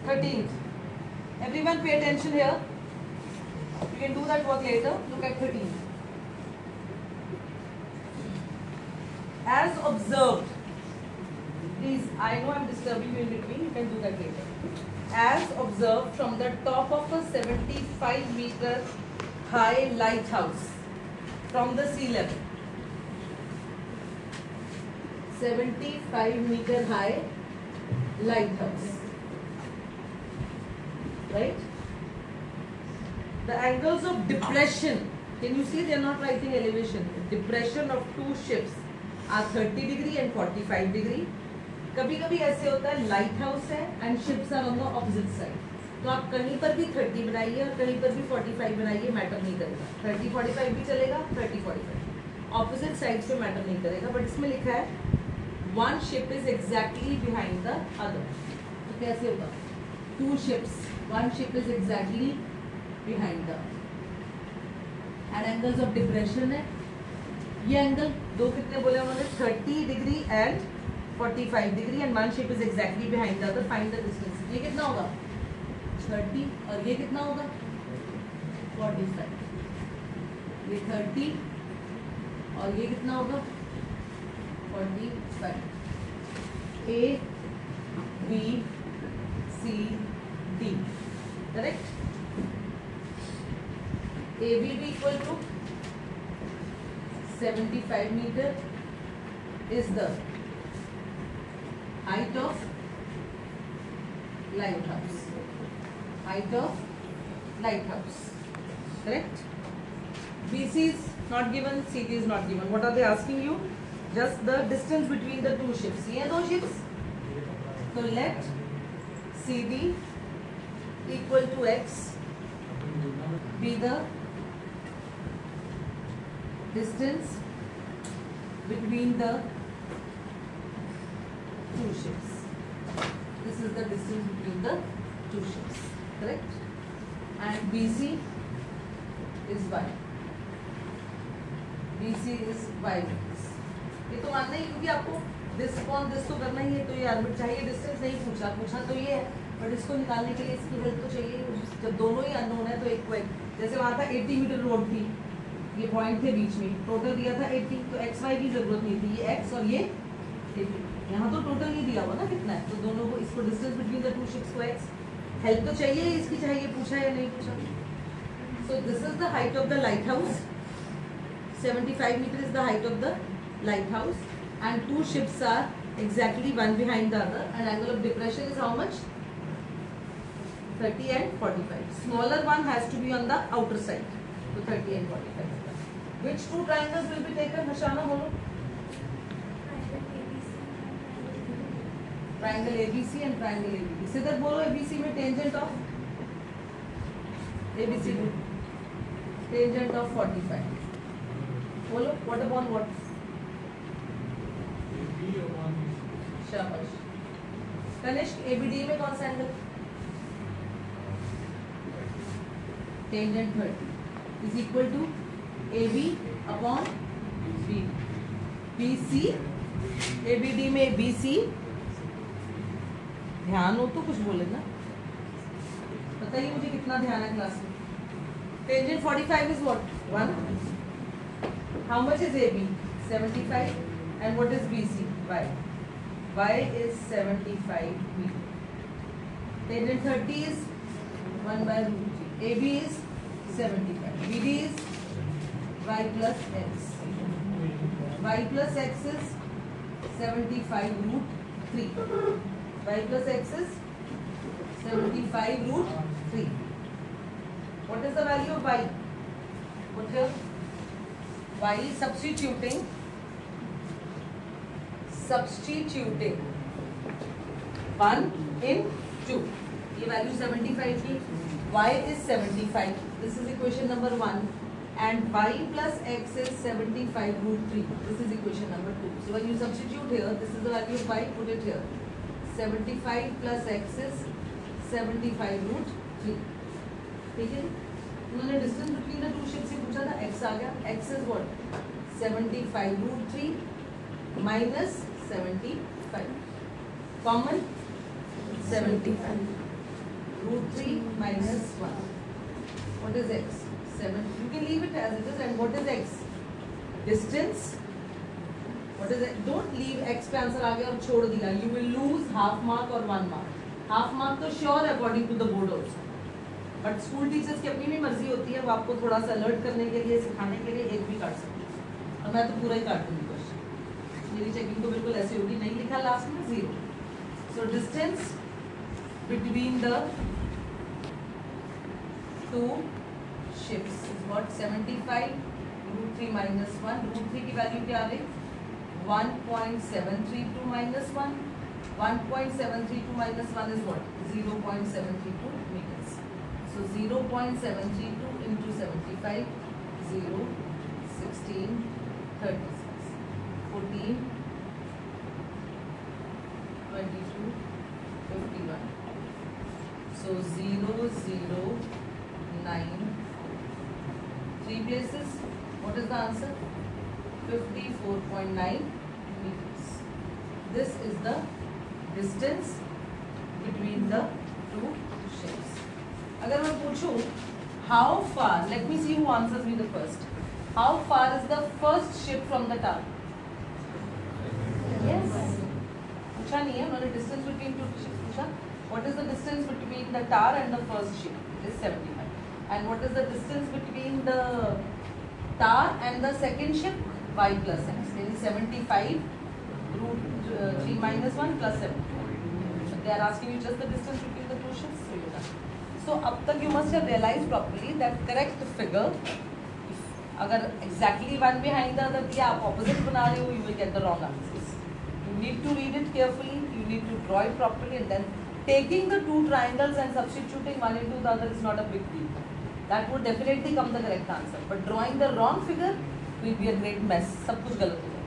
13th. Everyone pay attention here. You can do that work later. Look at 13th. As observed, please, I know I'm disturbing you in between, you can do that later. As observed from the top of a 75-meter high lighthouse from the sea level. 75-meter high lighthouse. Right? The angles of depression, can you see they are not writing elevation? Depression of two ships are 30 degree and 45 degree. कभी कभी ऐसे होता है lighthouse है and ships are on the opposite side, तो आप कहीं पर भी 30 बनाइए और कहीं पर भी 45 बनाइए, मैटर नहीं करेगा. 30 45 भी चलेगा, 30 45 ऑपोजिट साइड पे मैटर नहीं करेगा. बट इसमें लिखा है one ship is exactly behind the other. तो कैसे होगा? Two ships, one ship is exactly behind the and angles of depression है. ये एंगल दो कितने बोले उन्होंने? 30 degree and 45 degree and one ship is exactly behind the other. Find the distance. ये कितना होगा? 30 और ये कितना होगा? 45. ये 30 और ये कितना होगा? 45. A B C D. Correct? AB भी equal to 75 meter is the height of lighthouse. Height of lighthouse. Correct? BC is not given, CD is not given. What are they asking you? Just the distance between the two ships. ये दो ships. So let CD equal to X be the distance between the two ships. This is the distance between the two ships. Correct? And BC is Y. BC is Y. ये तो मानना ही, क्योंकि आपको this कौन this तो करना ही है, तो ये आर्बिट चाहिए. डिस्टेंस नहीं पूछा तो ये है, बट इसको निकालने के लिए इसकी हेल्प तो चाहिए. जब दोनों ही अननोन है तो एक को एक, जैसे वहाँ था 80 मीटर रोड थी, ये पॉइंट थे बीच में, टोटल दिया था 80, तो एक्स वाई की जरूरत नहीं थी. ये एक्स और ये 80, यहाँ तो टोटल नहीं दिया हुआ ना कितना है, तो दोनों को इसको distance between the two ships को एक्स हेल्प तो चाहिए इसकी, चाहिए पूछा या नहीं पूछा. So this is the height of the lighthouse. 75 metre is the height of the lighthouse and two ships are exactly one behind the other and angle of depression is how much? 30 and 45. Smaller one has to be on the outer side. So 30 and 45. Which two triangles will be taken? Hashana bolo. Triangle ABC and triangle ABD. Sidhar bolo ABC में tangent of ABC में tangent of 45. Bolo what upon what? शाबाश. Kanishka ABD में कौन सा एंगल? Tangent 30 is equal to AB upon B. BC ABD में BC, ध्यान हो तो कुछ बोले ना, बताइए मुझे कितना ध्यान है क्लास में. Tangent 45 is what? 1. How much is AB? 75. And what is BC? Y. Y is 75 meter. Tangent 30 is 1 by root 3. AB is 75. BD is Y plus X. Y plus X is 75 root 3. Y plus X is 75 root 3. What is the value of Y? Put here. Y is substituting 1 in 2. ये value 75 की. Y is 75. This is equation number 1. And Y plus X is 75 root 3. This is equation number 2. So when you substitute here, this is the value of Y. Put it here. 75 plus X is 75 root 3. ठीक है. उन्होंने distance between the two ships से पूछा था. X आ गया. X is what? 75 root 3 minus 75. Common 75. root 3 minus 1. What is x? 7. You can leave it as it is. And what is x? Distance. What is it? Don't leave x पे answer आ गया और छोड़ दिया. You will lose half mark or 1 mark. Half mark तो sure according to the board also. But school teachers की अपनी भी मर्जी होती है, वो आपको थोड़ा सा अलर्ट करने के लिए, सिखाने के लिए एक भी काट सकते हैं. और मैं तो पूरा ही काट दूंगी क्वेश्चन. मेरी चेकिंग तो बिल्कुल ऐसी होगी, नहीं लिखा लास्ट में 0. So distance between the two ships is what? 75 root 3 minus 1. Root 3 की वैल्यू क्या आ रही? 1.732 minus 1. 1.732 minus 1 is what? 0.732 meters. So 0.732 into 75, 0, 16, 36, 14, 22, 51. So 0, 0, 9, 3 places. What is the answer? 54.9 meters. This is the distance between the two ships. अगर मैं पूछूं how far, let me see who answers me the first. How far is the first ship from the tower? Yes. पूछा नहीं है उन्होंने, distance between two ships पूछा. What is the distance between the tower and the first ship? It is 75. And what is the distance between the tower and the second ship? Y plus x. It is 75 root 3 minus 1 plus 7. They are asking you just the distance between the two ships. So you done. So अब तक you must have realized properly that correct figure, अगर exactly one behind the other दिया, आप opposite बना रहे हो, you will get the wrong answers. You need to read it carefully, you need to draw it properly, and then taking the two triangles and substituting one into the other is not a big deal. That would definitely come the correct answer. But drawing the wrong figure will be a great mess. सब कुछ गलत होगा.